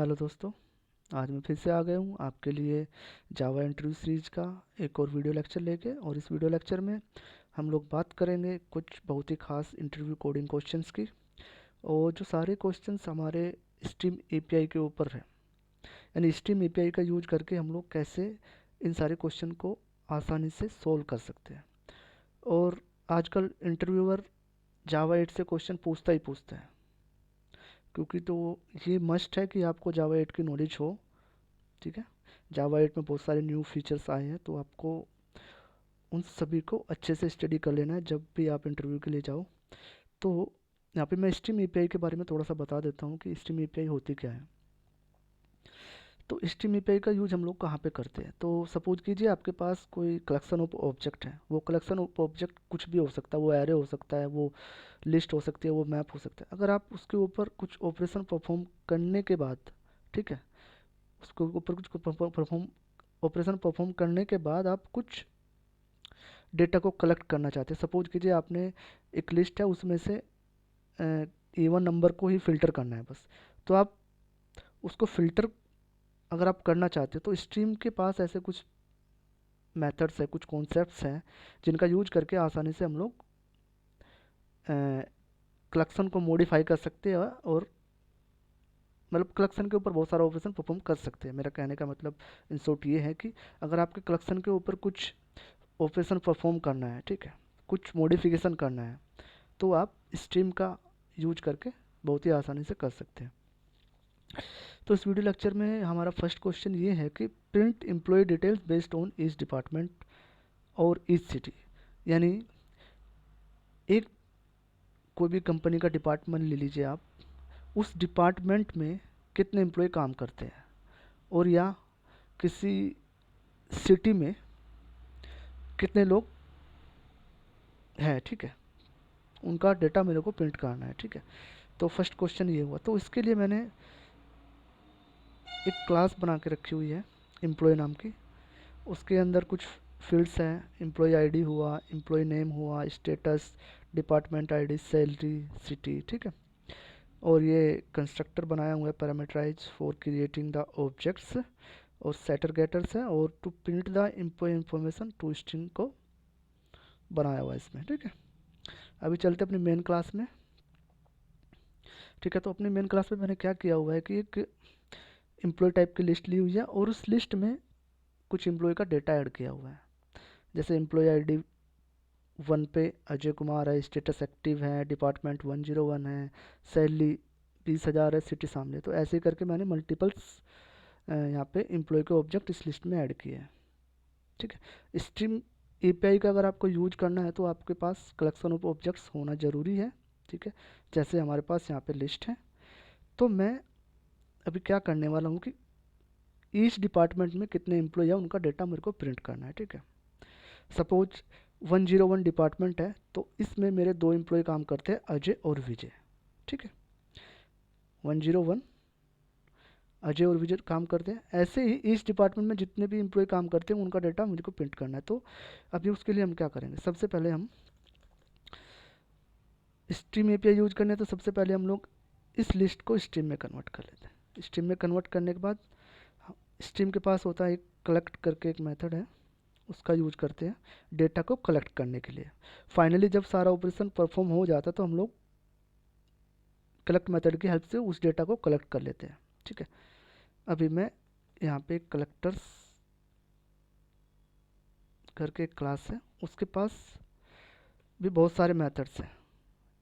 Hello दोस्तों, आज मैं फिर से आ गया हूँ आपके लिए जावा इंटरव्यू सीरीज का एक और वीडियो लेक्चर लेके। और इस वीडियो लेक्चर में हम लोग बात करेंगे कुछ बहुत ही खास इंटरव्यू कोडिंग क्वेश्चंस की। और जो सारे क्वेश्चंस हमारे स्ट्रीम एपीआई के ऊपर है, यानी स्ट्रीम एपीआई का यूज करके हम लोग कैसे इन सारे क्वेश्चन को आसानी से सोल्व कर सकते हैं। और आजकल इंटरव्यूअर जावा 8 से क्वेश्चन पूछता ही पूछता है, क्योंकि तो ये मस्ट है कि आपको जावा 8 की नॉलेज हो। ठीक है, जावा 8 में बहुत सारे न्यू फीचर्स आए हैं, तो आपको उन सभी को अच्छे से स्टडी कर लेना है जब भी आप इंटरव्यू के लिए जाओ। तो यहाँ पे मैं स्ट्रीम एपीआई के बारे में थोड़ा सा बता देता हूँ कि स्ट्रीम एपीआई होती क्या है। तो स्ट्रीम एपीआई का यूज हम लोग कहाँ पे करते हैं। तो सपोज कीजिए आपके पास कोई कलेक्शन ऑफ ऑब्जेक्ट है। वो कलेक्शन ऑफ ऑब्जेक्ट कुछ भी हो सकता है, वो एरे हो सकता है, वो लिस्ट हो सकती है, वो मैप हो सकता है। अगर आप उसके ऊपर कुछ ऑपरेशन परफॉर्म करने के बाद, ठीक है, उसके ऊपर कुछ परफॉर्म ऑपरेशन परफॉर्म करने के बाद आप कुछ डेटा को कलेक्ट करना चाहते हैं। सपोज कीजिए आपने एक लिस्ट है, उसमें से इवन नंबर को ही फ़िल्टर करना है बस। तो आप उसको फ़िल्टर अगर आप करना चाहते हो तो स्ट्रीम के पास ऐसे कुछ मेथड्स है, कुछ कॉन्सेप्ट्स हैं जिनका यूज करके आसानी से हम लोग कलेक्शन को मॉडिफाई कर सकते हैं। और मतलब कलेक्शन के ऊपर बहुत सारा ऑपरेशन परफॉर्म कर सकते हैं। मेरा कहने का मतलब इन शॉर्ट ये है कि अगर आपके कलेक्शन के ऊपर कुछ ऑपरेशन परफॉर्म करना है, ठीक है, कुछ मॉडिफिकेशन करना है, तो आप स्ट्रीम का यूज करके बहुत ही आसानी से कर सकते हैं। तो इस वीडियो लेक्चर में हमारा फर्स्ट क्वेश्चन ये है कि print employee details based on each department और ईच सिटी। यानी एक कोई भी कंपनी का डिपार्टमेंट ले लीजिए आप, उस डिपार्टमेंट में कितने एम्प्लॉय काम करते हैं, और या किसी सिटी में कितने लोग हैं, ठीक है, उनका डेटा मेरे को प्रिंट करना है। ठीक है, तो फर्स्ट क्वेश्चन ये हुआ। तो इसके लिए मैंने एक क्लास बना के रखी हुई है एम्प्लॉय नाम की। उसके अंदर कुछ फील्ड्स हैं, एम्प्लॉय आईडी हुआ, एम्प्लॉय नेम हुआ, status, department ID, salary, city. ठीक है, और ये कंस्ट्रक्टर बनाया हुआ है parameterise for creating the objects, और सेटर गेटर्स है, और to print the employee information to string को बनाया हुआ है इसमें। ठीक है, अभी चलते अपनी मेन क्लास में। ठीक है, तो अपनी मेन क्लास में मैंने क्या किया हुआ है कि एक एम्प्लॉय टाइप की लिस्ट ली हुई है, और उस लिस्ट में कुछ एम्प्लॉय का डेटा ऐड किया हुआ है। जैसे एम्प्लॉय आईडी 1 पे अजय कुमार है, स्टेटस एक्टिव है, डिपार्टमेंट 101 है, सैलरी 20,000 है, सिटी सामने। तो ऐसे ही करके मैंने मल्टीपल्स यहाँ पे एम्प्लॉय के ऑब्जेक्ट इस लिस्ट में ऐड किए हैं। ठीक है, स्ट्रीम एपीआई का अगर आपको यूज करना है तो आपके पास कलेक्शन ऑफ ऑब्जेक्ट्स होना ज़रूरी है। ठीक है, जैसे हमारे पास यहाँ पे लिस्ट है। तो मैं अभी क्या करने वाला हूँ कि ईच डिपार्टमेंट में कितने एम्प्लॉय है उनका डेटा मेरे को प्रिंट करना है। ठीक है, सपोज 101 डिपार्टमेंट है, तो इसमें मेरे दो एम्प्लॉय काम करते हैं, अजय और विजय। ठीक है, 101 अजय और विजय काम करते हैं। ऐसे ही इस डिपार्टमेंट में जितने भी एम्प्लॉय काम करते हैं उनका डाटा मुझको प्रिंट करना है। तो अभी उसके लिए हम क्या करेंगे, सबसे पहले हम स्ट्रीम एपीआई यूज करने हैं, तो सबसे पहले हम लोग इस लिस्ट को स्ट्रीम में कन्वर्ट कर लेते हैं। स्ट्रीम में कन्वर्ट करने के बाद स्ट्रीम के पास होता है एक कलेक्ट करके एक मेथड है, उसका यूज करते हैं डेटा को कलेक्ट करने के लिए। फाइनली जब सारा ऑपरेशन परफॉर्म हो जाता है तो हम लोग कलेक्ट मेथड की हेल्प से उस डेटा को कलेक्ट कर लेते हैं। ठीक है, अभी मैं यहाँ पे कलेक्टर्स करके एक क्लास है, उसके पास भी बहुत सारे मेथड्स हैं।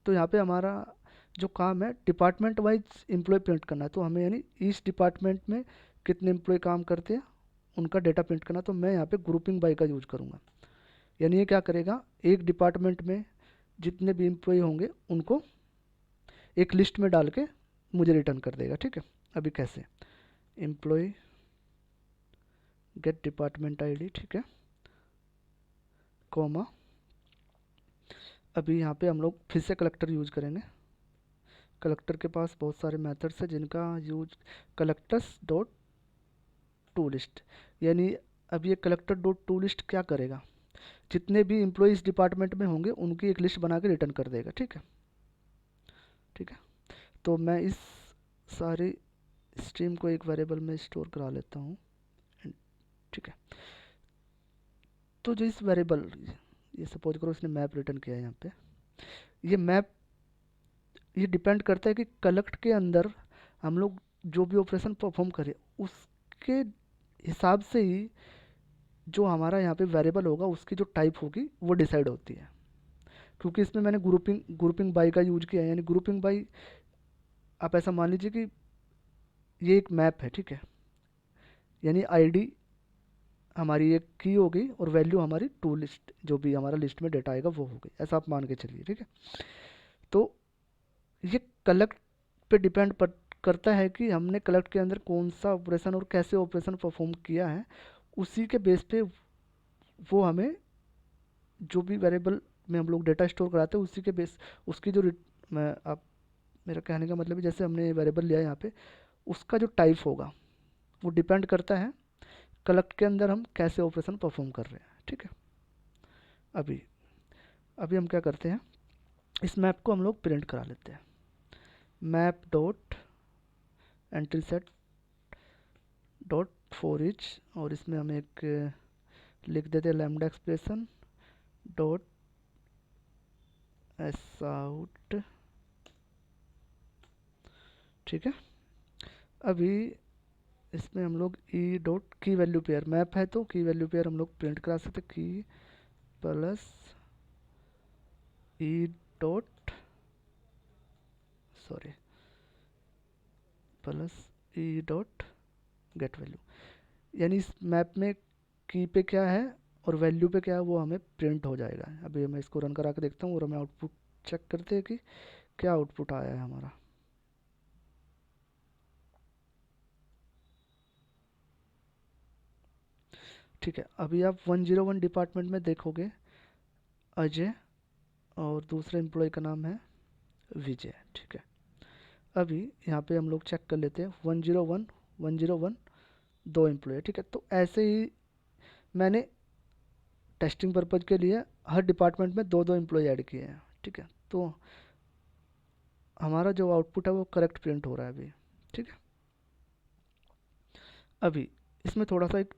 तो यहाँ पे हमारा जो काम है डिपार्टमेंट वाइज एम्प्लॉय प्रिंट करना है। तो हमें यानी इस डिपार्टमेंट में कितने एम्प्लॉय काम करते हैं उनका डेटा प्रिंट करना। तो मैं यहाँ पे ग्रुपिंग बाय का यूज करूँगा। यानी ये क्या करेगा, एक डिपार्टमेंट में जितने भी एम्प्लॉय होंगे उनको एक लिस्ट में डाल के मुझे रिटर्न कर देगा। ठीक है, अभी कैसे, एम्प्लॉय गेट डिपार्टमेंट आईडी, ठीक है, कॉमा, अभी यहाँ पे हम लोग फिर से कलेक्टर यूज करेंगे। कलेक्टर के पास बहुत सारे मेथड्स हैं जिनका use collectors dot to list. यानी अब ये कलेक्टर डॉट टू लिस्ट क्या करेगा, जितने भी एम्प्लॉय डिपार्टमेंट में होंगे उनकी एक लिस्ट बना के रिटर्न कर देगा। ठीक है, ठीक है, तो मैं इस सारे स्ट्रीम को एक वेरिएबल में स्टोर करा लेता हूँ, ठीक है। तो जो इस वेरिएबल, ये सपोज करो इसने मैप रिटर्न किया है यहाँ पे, ये मैप ये डिपेंड करता है कि कलेक्ट के अंदर हम लोग जो भी ऑपरेशन परफॉर्म करें उसके हिसाब से ही जो हमारा यहाँ पे वेरिएबल होगा उसकी जो टाइप होगी वो डिसाइड होती है। क्योंकि इसमें मैंने ग्रुपिंग बाई का यूज किया है, यानी ग्रुपिंग बाई आप ऐसा मान लीजिए कि ये एक मैप है, ठीक है। यानी आईडी हमारी एक की हो गई और वैल्यू हमारी टू लिस्ट, जो भी हमारा लिस्ट में डेटा आएगा वो हो गई, ऐसा आप मान के चलिए, ठीक है। तो ये कलेक्ट पे डिपेंड करता है कि हमने कलेक्ट के अंदर कौन सा ऑपरेशन और कैसे ऑपरेशन परफॉर्म किया है, उसी के बेस पे वो हमें जो भी वेरिएबल में हम लोग डेटा स्टोर कराते हैं उसी के बेस उसकी जो मैं आप मेरा कहने का मतलब है जैसे हमने वेरिएबल लिया है यहाँ पे, उसका जो टाइप होगा वो डिपेंड करता है कलेक्ट के अंदर हम कैसे ऑपरेशन परफॉर्म कर रहे हैं, ठीक है। अभी अभी हम क्या करते हैं, इस मैप को हम लोग प्रिंट करा लेते हैं, map dot entry set dot for each, और इसमें हम एक लिख देते हैं lambda expression dot S out, ठीक है। अभी इसमें हम लोग ई डॉट की वैल्यू पेयर, मैप है तो की वैल्यू पेयर हम लोग प्रिंट करा सकते, की प्लस ई dot sorry plus E dot get value, यानी इस मैप में की पे क्या है और वैल्यू पे क्या है वो हमें प्रिंट हो जाएगा। अभी मैं इसको रन करा के देखता हूँ और हमें आउटपुट चेक करते हैं कि क्या आउटपुट आया है हमारा। ठीक है, अभी आप 101 डिपार्टमेंट में देखोगे अजय और दूसरे एम्प्लॉय का नाम है विजय, ठीक है। अभी यहाँ पे हम लोग चेक कर लेते हैं 101 दो एम्प्लॉय, ठीक है। तो ऐसे ही मैंने टेस्टिंग पर्पज़ के लिए हर डिपार्टमेंट में दो दो एम्प्लॉय ऐड किए हैं, ठीक है। तो हमारा जो आउटपुट है वो करेक्ट प्रिंट हो रहा है अभी, ठीक है। अभी इसमें थोड़ा सा एक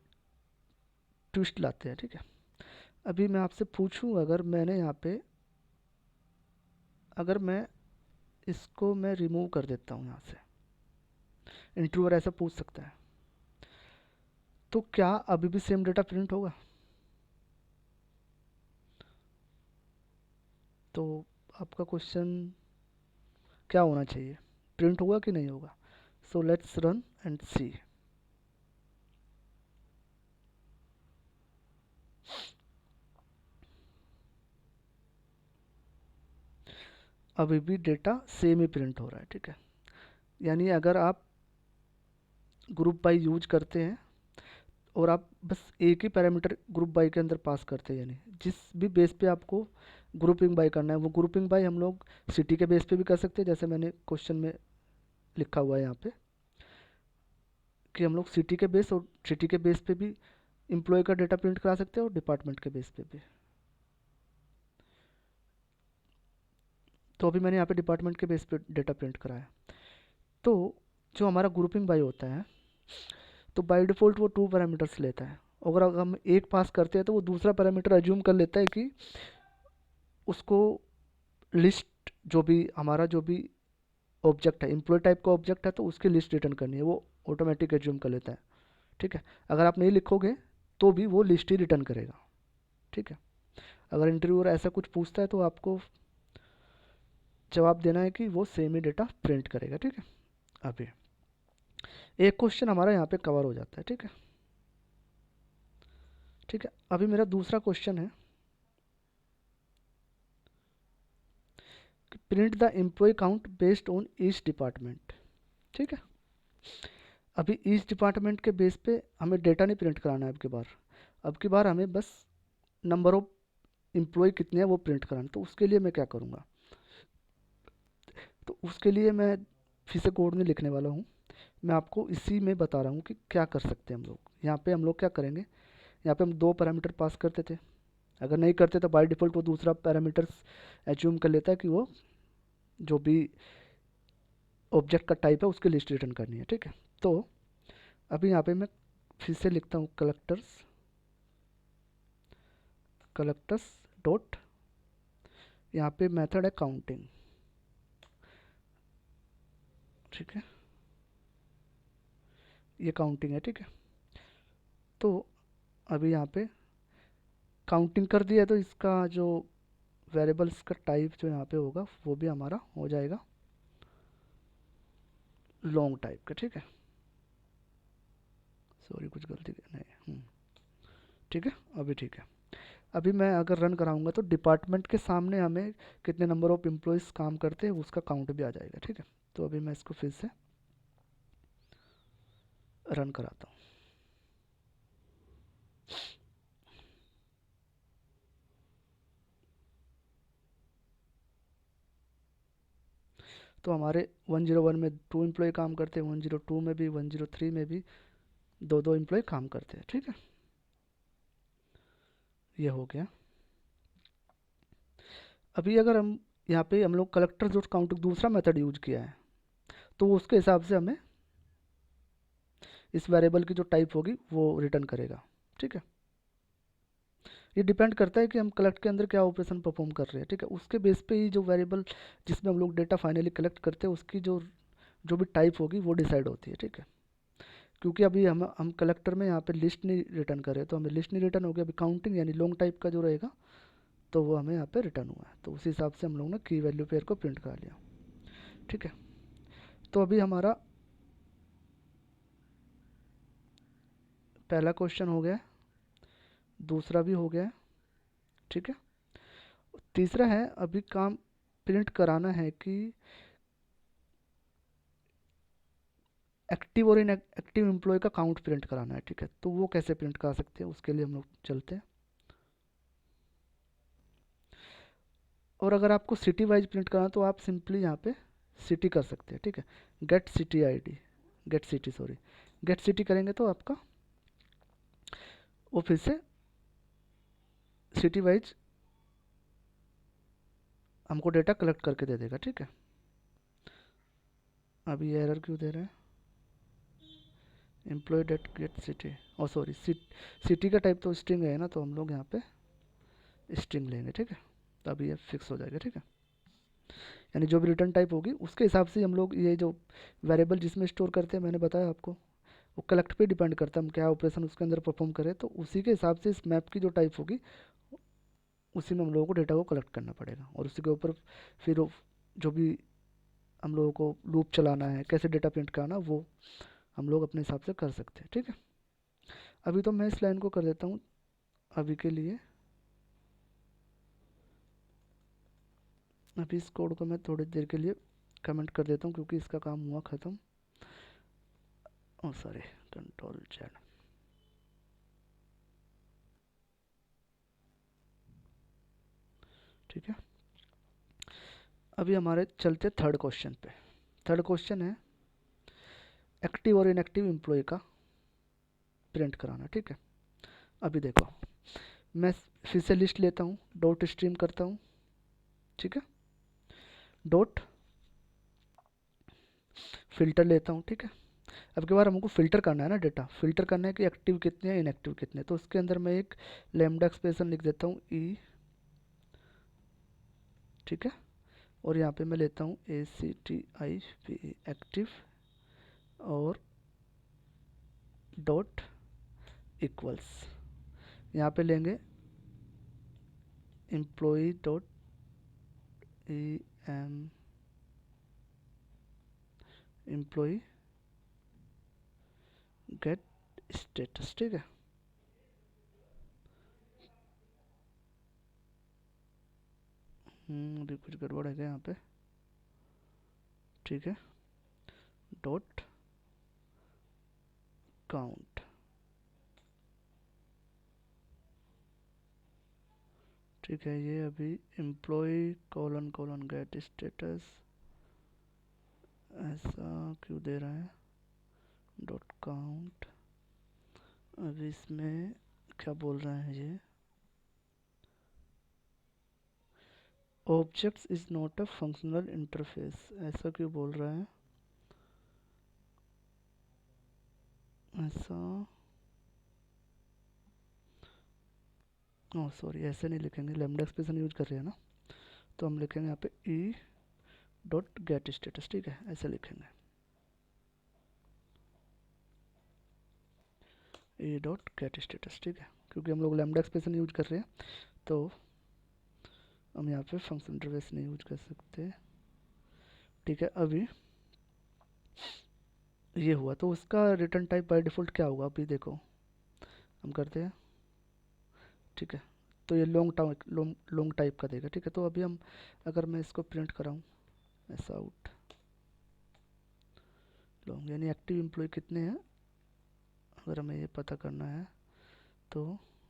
ट्विस्ट लाते हैं, ठीक है। अभी मैं आपसे पूछूं, अगर मैंने यहाँ पे अगर मैं इसको मैं रिमूव कर देता हूँ यहाँ से, इंटरव्यूअर ऐसा पूछ सकता है, तो क्या अभी भी सेम डेटा प्रिंट होगा? तो आपका क्वेश्चन क्या होना चाहिए, प्रिंट होगा कि नहीं होगा? सो लेट्स रन एंड सी। अभी भी डेटा सेम ही प्रिंट हो रहा है, ठीक है। यानी अगर आप ग्रुप बाई यूज करते हैं और आप बस एक ही पैरामीटर ग्रुप बाई के अंदर पास करते हैं, यानी जिस भी बेस पे आपको ग्रुपिंग बाई करना है वो ग्रुपिंग बाई हम लोग सिटी के बेस पे भी कर सकते हैं, जैसे मैंने क्वेश्चन में लिखा हुआ है यहाँ पे कि हम लोग सिटी के बेस और सिटी के बेस पे भी एम्प्लॉय का डेटा प्रिंट करा सकते हैं और डिपार्टमेंट के बेस पे भी। तो अभी मैंने यहाँ पे डिपार्टमेंट के बेस पे डेटा प्रिंट कराया। तो जो हमारा ग्रुपिंग बाई होता है तो बाय डिफ़ॉल्ट वो 2 पैरामीटर्स लेता है। अगर हम एक पास करते हैं तो वो दूसरा पैरामीटर अज्यूम कर लेता है कि उसको लिस्ट जो भी ऑब्जेक्ट है, एम्प्लॉय टाइप का ऑब्जेक्ट है तो उसकी लिस्ट रिटर्न करनी है, वो ऑटोमेटिक एज्यूम कर लेता है, ठीक है। अगर आप नहीं लिखोगे तो भी वो लिस्ट ही रिटर्न करेगा, ठीक है। अगर इंटरव्यूअर ऐसा कुछ पूछता है तो आपको जवाब देना है कि वो सेम ही डेटा प्रिंट करेगा, ठीक है। अभी एक क्वेश्चन हमारा यहाँ पे कवर हो जाता है, ठीक है। ठीक है, अभी मेरा दूसरा क्वेश्चन है कि print the employee count based on each department, ठीक है। अभी ईच डिपार्टमेंट के बेस पे हमें डेटा नहीं प्रिंट कराना है अब की बार हमें बस नंबर ऑफ एम्प्लॉय कितने हैं वो प्रिंट कराना। तो उसके लिए मैं क्या करूँगा, तो उसके लिए मैं फिर से कोड नहीं लिखने वाला हूँ, मैं आपको इसी में बता रहा हूँ कि क्या कर सकते हैं हम लोग। यहाँ पे हम लोग क्या करेंगे, यहाँ पे हम दो पैरामीटर पास करते थे, अगर नहीं करते तो बाय डिफ़ॉल्ट वो दूसरा पैरामीटर एज्यूम कर लेता है कि वो जो भी ऑब्जेक्ट का टाइप है उसकी लिस्ट रिटर्न करनी है, ठीक है। तो अभी यहाँ पे मैं फिर से लिखता हूँ कलेक्टर्स डॉट, यहाँ पे मेथड है काउंटिंग, ठीक है, ये काउंटिंग है, ठीक है। तो अभी यहाँ पे काउंटिंग कर दिया तो इसका जो वेरिएबल्स का टाइप जो यहाँ पे होगा वो भी हमारा हो जाएगा लॉन्ग टाइप का, ठीक है। सॉरी कुछ गलती नहीं, ठीक है, अभी ठीक है। अभी मैं अगर रन कराऊंगा तो डिपार्टमेंट के सामने हमें कितने नंबर ऑफ एम्प्लॉयज़ काम करते हैं उसका काउंट भी आ जाएगा, ठीक है। तो अभी मैं इसको फिर से रन कराता हूँ। तो हमारे 101 में 2 एम्प्लॉय काम करते हैं, 102 में भी, 103 में भी दो दो एम्प्लॉय काम करते हैं, ठीक है। ये हो गया। अभी अगर हम यहाँ पे हम लोग कलेक्टर डॉट काउंट दूसरा मेथड यूज किया है तो उसके हिसाब से हमें इस वेरिएबल की जो टाइप होगी वो रिटर्न करेगा, ठीक है। ये डिपेंड करता है कि हम कलेक्ट के अंदर क्या ऑपरेशन परफॉर्म कर रहे हैं, ठीक है। उसके बेस पे ही जो वेरिएबल जिसमें हम लोग डेटा फाइनली कलेक्ट करते हैं उसकी जो जो भी टाइप होगी वो डिसाइड होती है, ठीक है। क्योंकि अभी हम कलेक्टर में यहाँ पे लिस्ट नहीं रिटर्न कर रहे तो हमें लिस्ट नहीं रिटर्न हो गया, अभी काउंटिंग यानी लॉन्ग टाइप का जो रहेगा तो वो हमें यहाँ पे रिटर्न हुआ है। तो उस हिसाब से हम लोग ने की वैल्यू पेयर को प्रिंट कर लिया, ठीक है। तो अभी हमारा पहला क्वेश्चन हो गया, दूसरा भी हो गया, ठीक है। तीसरा है अभी काम प्रिंट कराना है कि एक्टिव और इनएक्टिव एम्प्लॉय का काउंट प्रिंट कराना है, ठीक है। तो वो कैसे प्रिंट करा सकते हैं उसके लिए हम लोग चलते हैं। और अगर आपको सिटी वाइज प्रिंट कराना तो आप सिंपली यहाँ पे सिटी कर सकते हैं, ठीक है। Get city ID, get city करेंगे तो आपका वो फिर से सिटी वाइज हमको डेटा कलेक्ट करके दे देगा, ठीक है। अभी ये एरर क्यों दे रहे हैं, एम्प्लॉय डेट गेट सिटी, और सॉरी सिटी का टाइप तो स्ट्रिंग है ना, तो हम लोग यहाँ पे स्ट्रिंग लेंगे, ठीक है। तो अभी ये फिक्स हो जाएगा, ठीक है। यानी जो भी रिटर्न टाइप होगी उसके हिसाब से हम लोग ये जो वेरिएबल जिसमें स्टोर करते हैं, मैंने बताया आपको वो कलेक्ट पे डिपेंड करता है हम क्या ऑपरेशन उसके अंदर परफॉर्म करें, तो उसी के हिसाब से इस मैप की जो टाइप होगी उसी में हम लोगों को डेटा को कलेक्ट करना पड़ेगा, और उसी के ऊपर फिर जो भी हम लोगों को लूप चलाना है, कैसे डेटा प्रिंट कराना, वो हम लोग अपने हिसाब से कर सकते हैं, ठीक है। अभी तो मैं इस लाइन को कर देता हूँ अभी के लिए, अभी इस कोड को मैं थोड़ी देर के लिए कमेंट कर देता हूँ क्योंकि इसका काम हुआ ख़त्म। ओ सॉरी, कंट्रोल जेड, ठीक है। अभी हमारे चलते थर्ड क्वेश्चन पे। थर्ड क्वेश्चन है एक्टिव और इनएक्टिव एम्प्लॉय का प्रिंट कराना, ठीक है। अभी देखो मैं फिर से लिस्ट लेता हूँ, डॉट स्ट्रीम करता हूँ, ठीक है, डॉट फिल्टर लेता हूँ, ठीक है। अब के बार हमको फिल्टर करना है ना, डेटा फिल्टर करना है कि एक्टिव कितने हैं इनएक्टिव कितने हैं, तो उसके अंदर मैं एक लैम्डा एक्सप्रेशन लिख देता हूँ ई, ठीक है। और यहाँ पे मैं लेता हूँ ACTIV एक्टिव और डॉट इक्वल्स, यहाँ पे लेंगे employee dot E M employee get status, ठीक है। अभी कुछ गड़बड़ है क्या यहाँ पे, ठीक है, डॉट काउंट, ठीक है। ये अभी employee colon colon get status ऐसा क्यों दे रहा है, डॉट काउंट। अभी इसमें क्या बोल रहा है ये, objects is not a functional interface, ऐसा क्यों बोल रहा है। ऐसा, ओ सॉरी, ऐसे नहीं लिखेंगे, लैम्डा एक्सप्रेशन यूज कर रहे हैं ना, तो हम लिखेंगे यहाँ पे ई डॉट गेट स्टेटस, ठीक है, ऐसे लिखेंगे ई डॉट गेट स्टेटस, ठीक है, क्योंकि हम लोग लैम्डा एक्सप्रेशन यूज कर रहे हैं, तो हम यहाँ पे फंक्शन इंटरफेस नहीं यूज कर सकते, ठीक है। अभी ये हुआ, तो उसका रिटर्न टाइप बाय डिफ़ॉल्ट क्या होगा, अभी देखो हम करते हैं, ठीक है। तो ये लॉन्ग टाइप का देगा, ठीक है। तो अभी हम, अगर मैं इसको प्रिंट कराऊँ ऐसा आउट लॉन्ग, यानी एक्टिव एम्प्लॉय कितने हैं, अगर हमें ये पता करना है तो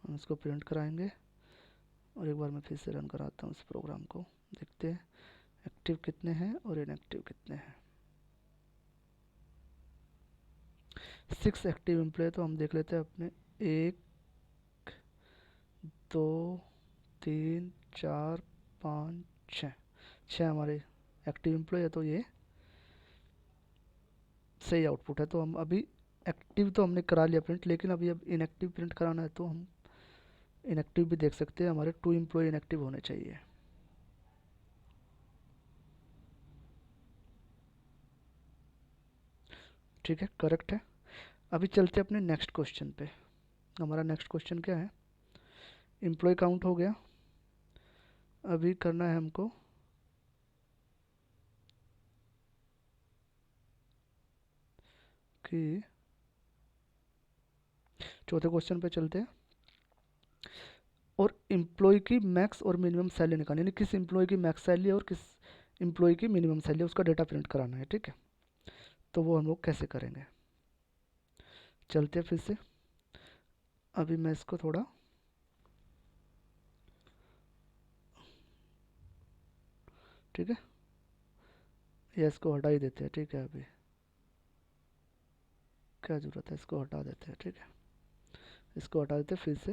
हम इसको प्रिंट कराएंगे। और एक बार मैं फिर से रन कराता हूँ इस प्रोग्राम को, देखते हैं एक्टिव कितने हैं और इनएक्टिव कितने हैं। 6 एक्टिव एम्प्लॉय, तो हम देख लेते हैं अपने 1 2 3 4 5 6, 6 हमारे एक्टिव एम्प्लॉय है, तो ये सही आउटपुट है। तो हम अभी एक्टिव तो हमने करा लिया प्रिंट, लेकिन अभी अब इनएक्टिव प्रिंट कराना है, तो हम इनएक्टिव भी देख सकते हैं, हमारे 2 एम्प्लॉय इनएक्टिव होने चाहिए, ठीक है, करेक्ट है। अभी चलते हैं अपने नेक्स्ट क्वेश्चन पे। हमारा नेक्स्ट क्वेश्चन क्या है, एम्प्लॉय काउंट हो गया, अभी करना है हमको कि चौथे क्वेश्चन पे चलते हैं, और एम्प्लॉय की मैक्स और मिनिमम सैलरी निकालनी, यानी किस एम्प्लॉय की मैक्स सैलरी है और किस एम्प्लॉय की मिनिमम सैलरी है, उसका डेटा प्रिंट कराना है, ठीक है। तो वो हम लोग कैसे करेंगे, चलते हैं फिर से। अभी मैं इसको थोड़ा, ठीक है, या इसको हटा ही देते हैं, ठीक है। अभी क्या ज़रूरत है, इसको हटा देते हैं, ठीक है, इसको हटा देते हैं फिर से।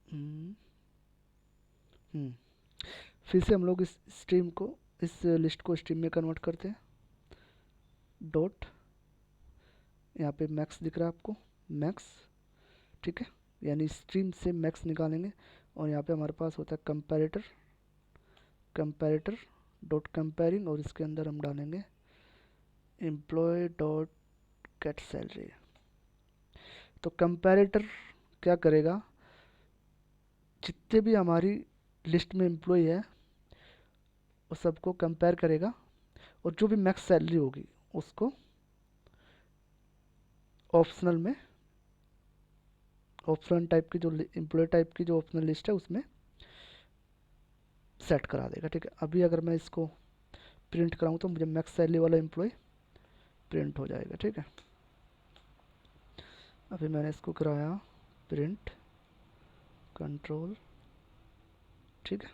हम्म, हम्म, फिर से हम लोग इस स्ट्रीम को, इस लिस्ट को स्ट्रीम में कन्वर्ट करते हैं। डॉट, यहाँ पे मैक्स दिख रहा है आपको, मैक्स, ठीक है, यानी स्ट्रीम से मैक्स निकालेंगे। और यहाँ पे हमारे पास होता है कंपैरेटर, कंपैरेटर डॉट कंपेयरिंग, और इसके अंदर हम डालेंगे एम्प्लॉय डॉट गेट सैलरी। तो कंपैरेटर क्या करेगा, जितने भी हमारी लिस्ट में एम्प्लॉय है वो सबको कंपेयर करेगा, और जो भी मैक्स सैलरी होगी उसको ऑप्शनल में, ऑप्शनल टाइप की जो एम्प्लॉय टाइप की जो ऑप्शनल लिस्ट है उसमें सेट करा देगा, ठीक है। अभी अगर मैं इसको प्रिंट कराऊँ तो मुझे मैक्स सैलरी वाला एम्प्लॉय प्रिंट हो जाएगा, ठीक है। अभी मैंने इसको कराया प्रिंट कंट्रोल, ठीक है।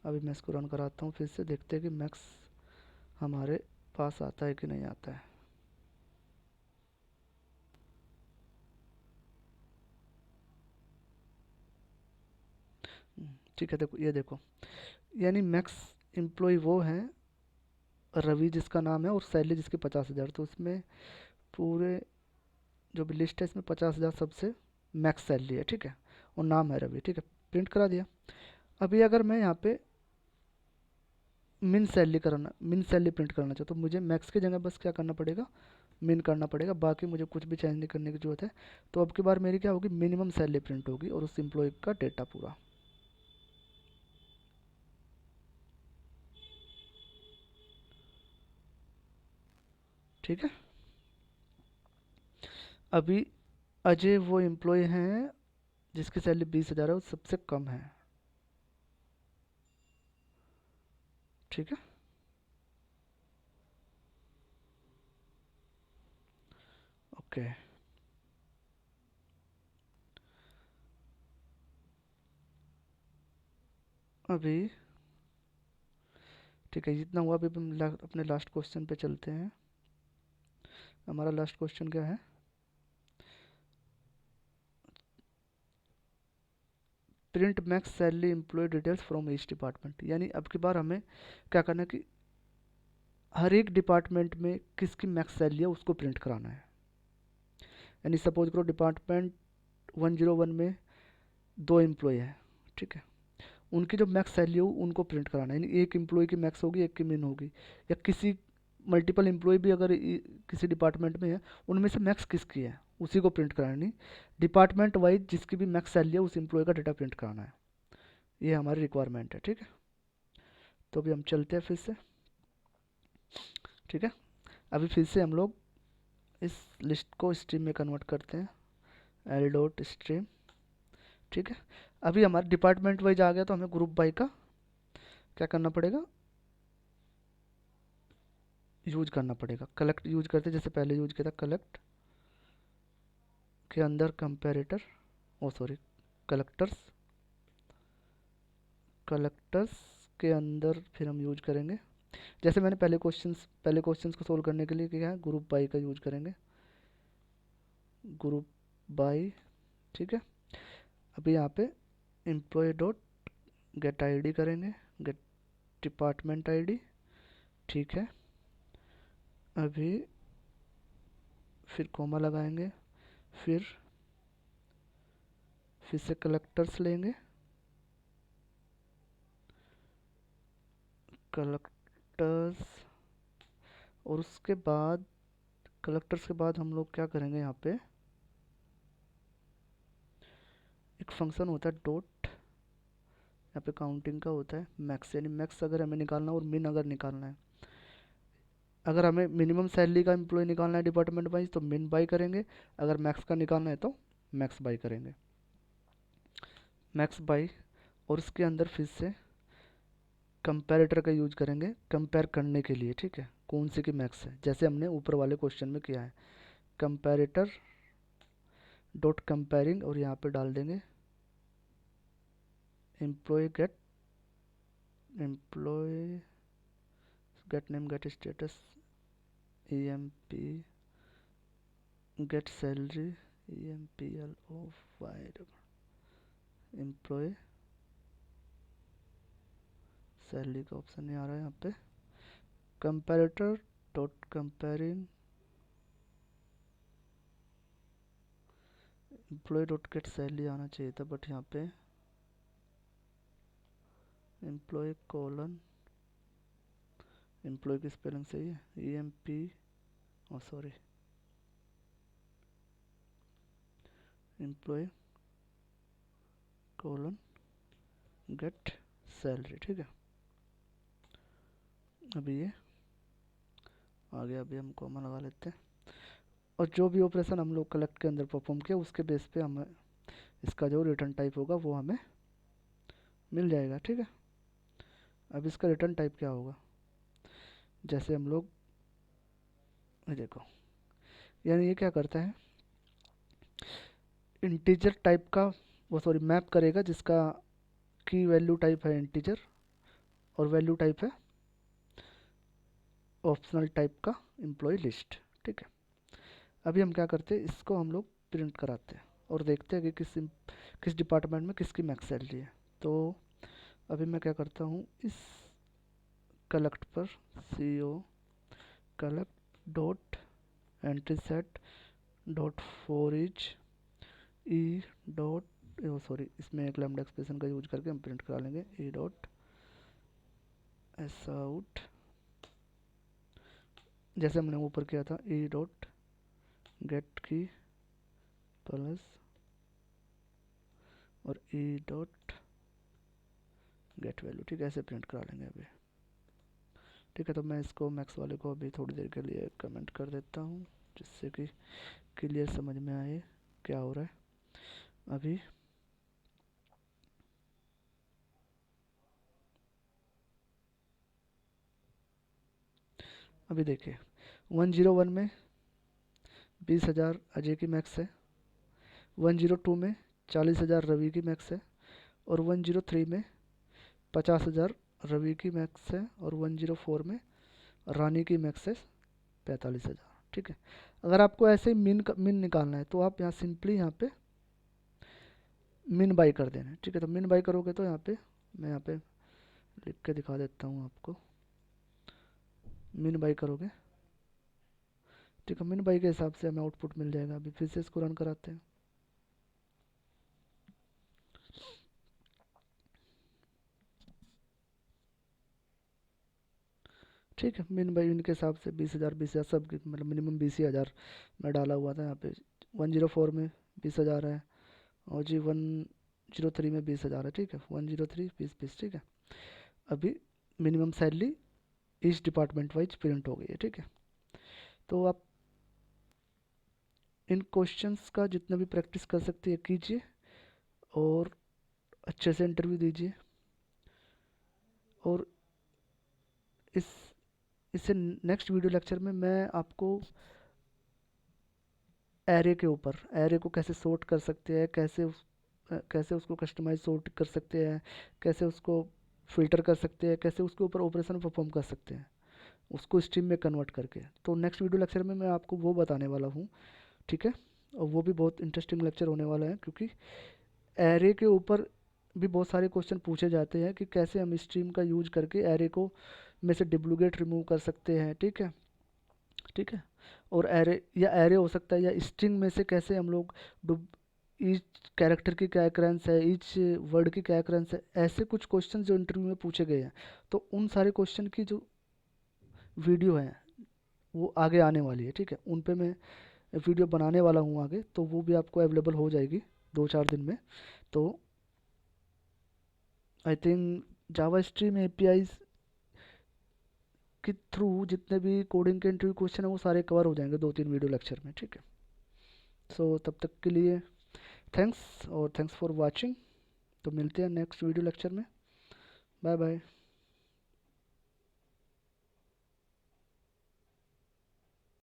अभी मैं इसको रन कराता हूँ फिर से, देखते हैं कि मैक्स हमारे पास आता है कि नहीं आता है। ठीक है, देखो ये देखो, यानी मैक्स एम्प्लॉय वो हैं रवि जिसका नाम है, और सैलरी जिसकी 50,000, तो उसमें पूरे जो भी लिस्ट है इसमें 50,000 सबसे मैक्स सैलरी है, ठीक है, और नाम है रवि, ठीक है, प्रिंट करा दिया। अभी अगर मैं यहाँ पे मिन सैलरी प्रिंट करना चाहता हूँ, तो मुझे मैक्स की जगह बस क्या करना पड़ेगा, मिन करना पड़ेगा, बाकी मुझे कुछ भी चेंज नहीं करने की जरूरत है। तो अब की बार मेरी क्या होगी, मिनिमम सैलरी प्रिंट होगी और उस एम्प्लॉय का डेटा पूरा, ठीक है। अभी अजय वो एम्प्लॉय हैं जिसकी सैलरी 20,000 है, वो सबसे कम है, ठीक है। ओके, अभी ठीक है, जितना हुआ। अभी हम अपने लास्ट क्वेश्चन पे चलते हैं। हमारा लास्ट क्वेश्चन क्या है, print max salary employee details from each department, यानी अब की बार हमें क्या करना है कि हर एक डिपार्टमेंट में किसकी मैक्स सैलरी है उसको प्रिंट कराना है। यानी सपोज करो डिपार्टमेंट 101 में 2 एम्प्लॉय है, ठीक है, उनकी जो मैक्स सैलरी हो उनको प्रिंट कराना है। यानी एक एम्प्लॉय की मैक्स होगी, एक की मिन होगी, या किसी मल्टीपल एम्प्लॉय भी अगर किसी डिपार्टमेंट में है, उनमें से मैक्स किसकी है उसी को प्रिंट कराना। नहीं, डिपार्टमेंट वाइज जिसकी भी मैक्स सैलरी है उस एम्प्लॉय का डेटा प्रिंट कराना है। ये हमारी रिक्वायरमेंट है, ठीक है। तो अभी हम चलते हैं फिर से, ठीक है। अभी फिर से हम लोग इस लिस्ट को स्ट्रीम में कन्वर्ट करते हैं, एल डॉट स्ट्रीम, ठीक है। अभी हमारा डिपार्टमेंट वाइज आ गया, तो हमें ग्रुप बाई का क्या करना पड़ेगा, यूज करना पड़ेगा। कलेक्ट यूज करते जैसे पहले यूज किया था, कलेक्ट के अंदर कंपेरेटर, ओ सॉरी कलेक्टर्स, कलेक्टर्स के अंदर फिर हम यूज करेंगे जैसे मैंने पहले क्वेश्चंस को सोल्व करने के लिए क्या है, ग्रुप बाई का यूज करेंगे, ग्रुप बाई, ठीक है। अभी यहाँ पे एम्प्लॉय डॉट गेट आईडी करेंगे, गेट डिपार्टमेंट आईडी, ठीक है। अभी फिर कॉमा लगाएंगे, फिर से कलेक्टर्स लेंगे, कलेक्टर्स, और उसके बाद कलेक्टर्स के बाद हम लोग क्या करेंगे, यहाँ पे एक फंक्शन होता है डॉट, यहाँ पे काउंटिंग का होता है मैक्स, यानी मैक्स अगर हमें निकालना है और मिन अगर निकालना है। अगर हमें मिनिमम सैलरी का एम्प्लॉय निकालना है डिपार्टमेंट वाइज तो मिन बाई करेंगे, अगर मैक्स का निकालना है तो मैक्स बाई करेंगे, मैक्स बाई। और उसके अंदर फिर से कंपैरेटर का यूज करेंगे कंपेयर करने के लिए, ठीक है, कौन सी की मैक्स है, जैसे हमने ऊपर वाले क्वेश्चन में किया है, कंपैरेटर डॉट कंपेयरिंग, और यहाँ पे डाल देंगे employee get name, get status, E M P, get salary, E M P L O Y, employee salary का ऑप्शन नहीं आ रहा है यहाँ पे, comparator dot comparing employee dot get salary आना चाहिए था, बट यहाँ पे एम्प्लॉय कोलन, एम्प्लॉय की स्पेलिंग सही है, E M P, oh sorry employee colon get salary, ठीक है। अभी ये आ गया, अभी हम कॉमा लगा लेते हैं, और जो भी ऑपरेशन हम लोग कलेक्ट के अंदर परफॉर्म किया उसके बेस पे हमें इसका जो रिटर्न टाइप होगा वो हमें मिल जाएगा, ठीक है। अब इसका रिटर्न टाइप क्या होगा, जैसे हम लोग ये देखो, यानी ये क्या करता है, इंटीजर टाइप का, वो सॉरी मैप करेगा जिसका की वैल्यू टाइप है इंटीजर और वैल्यू टाइप है ऑप्शनल टाइप का एम्प्लॉय लिस्ट, ठीक है। अभी हम क्या करते हैं, इसको हम लोग प्रिंट कराते हैं और देखते हैं कि किस डिपार्टमेंट में किसकी मैक्स सैलरी है। तो अभी मैं क्या करता हूँ, इस कलेक्ट पर C O collect dot entry set dot foreach e dot, sorry इसमें एक लैम्डा एक्सप्रेशन का यूज करके हम प्रिंट करा लेंगे, ई डॉट एस आउट, जैसे हमने ऊपर किया था, ई डॉट गेट की प्लस और ई डॉट गेट वैल्यू, ठीक है, ऐसे प्रिंट करा लेंगे अभी, ठीक है। तो मैं इसको मैक्स वाले को अभी थोड़ी देर के लिए कमेंट कर देता हूँ जिससे कि क्लियर समझ में आए क्या हो रहा है। अभी देखिए 101 में 20,000 अजय की मैक्स है, 102 में 40,000 रवि की मैक्स है, और 103 में 50,000 रवि की मैक्स है, और 104 में रानी की मैक्स है 45,000, ठीक है। अगर आपको ऐसे ही मिन निकालना है तो आप यहाँ सिंपली यहाँ पे मिन बाई कर देना है, ठीक है। तो मिन बाई करोगे तो यहाँ पे मैं यहाँ पे लिख के दिखा देता हूँ आपको, मिन बाई करोगे, ठीक है, मिन बाई के हिसाब से हमें आउटपुट मिल जाएगा। अभी फिर से इसको रन कराते हैं। ठीक है, मिन बाई इनके हिसाब से 20,000 सब मतलब मिनिमम 20,000 मैं डाला हुआ था यहाँ पे। 104 में 20,000 है, और जी 103 में 20,000 है, ठीक है, 103 20 20, ठीक है। अभी minimum salary each department wise print हो गई है, ठीक है। तो आप इन क्वेश्चंस का जितना भी प्रैक्टिस कर सकते हैं कीजिए, और अच्छे से इंटरव्यू दीजिए। और इस इससे नेक्स्ट वीडियो लेक्चर में मैं आपको एरे के ऊपर, एरे को कैसे सॉर्ट कर सकते हैं, कैसे उसको कस्टमाइज सॉर्ट कर सकते हैं, कैसे उसको फिल्टर कर सकते हैं, कैसे उसके ऊपर ऑपरेशन परफॉर्म कर सकते हैं उसको स्ट्रीम में कन्वर्ट करके। तो नेक्स्ट वीडियो लेक्चर में मैं आपको वो बताने वाला हूँ, ठीक है। और वो भी बहुत इंटरेस्टिंग लेक्चर होने वाला है, क्योंकि एरे के ऊपर भी बहुत सारे क्वेश्चन पूछे जाते हैं कि कैसे हम स्ट्रीम का यूज करके एरे को में से डुप्लीकेट रिमूव कर सकते हैं, ठीक है, ठीक है। और एरे, या एरे हो सकता है, या स्ट्रिंग में से कैसे हम लोग ईच कैरेक्टर की क्या occurrence है, ईच वर्ड की क्या occurrence है, ऐसे कुछ क्वेश्चन जो इंटरव्यू में पूछे गए हैं। तो उन सारे क्वेश्चन की जो वीडियो है वो आगे आने वाली है, ठीक है। उन पे मैं वीडियो बनाने वाला हूँ आगे, तो वो भी आपको अवेलेबल हो जाएगी 2-4 दिन में। तो I think Java stream APIs के थ्रू जितने भी कोडिंग के इंटरव्यू क्वेश्चन है वो सारे कवर हो जाएंगे 2-3 वीडियो लेक्चर में, ठीक है। सो तब तक के लिए थैंक्स, और थैंक्स फॉर वाचिंग। तो मिलते हैं नेक्स्ट वीडियो लेक्चर में। Bye bye.